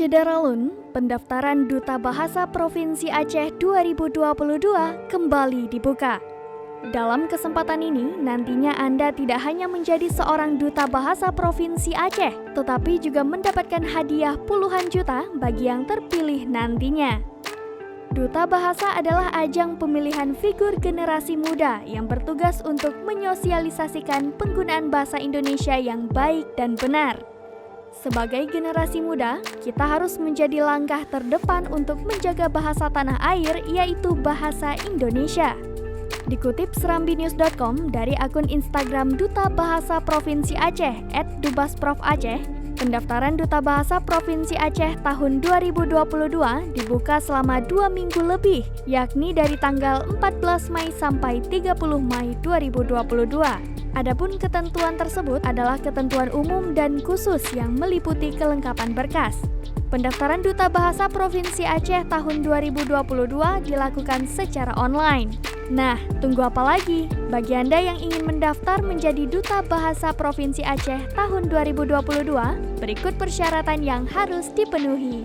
jeda Ralun, pendaftaran Duta Bahasa Provinsi Aceh 2022 kembali dibuka. Dalam kesempatan ini, nantinya Anda tidak hanya menjadi seorang Duta Bahasa Provinsi Aceh, tetapi juga mendapatkan hadiah puluhan juta bagi yang terpilih nantinya. Duta Bahasa adalah ajang pemilihan figur generasi muda yang bertugas untuk menyosialisasikan penggunaan bahasa Indonesia yang baik dan benar. Sebagai generasi muda, kita harus menjadi langkah terdepan untuk menjaga bahasa tanah air, yaitu bahasa Indonesia. Dikutip serambinews.com dari akun Instagram Duta Bahasa Provinsi Aceh @dubasprofaceh, pendaftaran Duta Bahasa Provinsi Aceh tahun 2022 dibuka selama 2 minggu lebih, yakni dari tanggal 14 Mei sampai 30 Mei 2022. Adapun ketentuan tersebut adalah ketentuan umum dan khusus yang meliputi kelengkapan berkas. Pendaftaran Duta Bahasa Provinsi Aceh tahun 2022 dilakukan secara online. Nah, tunggu apa lagi? Bagi Anda yang ingin mendaftar menjadi Duta Bahasa Provinsi Aceh tahun 2022, berikut persyaratan yang harus dipenuhi.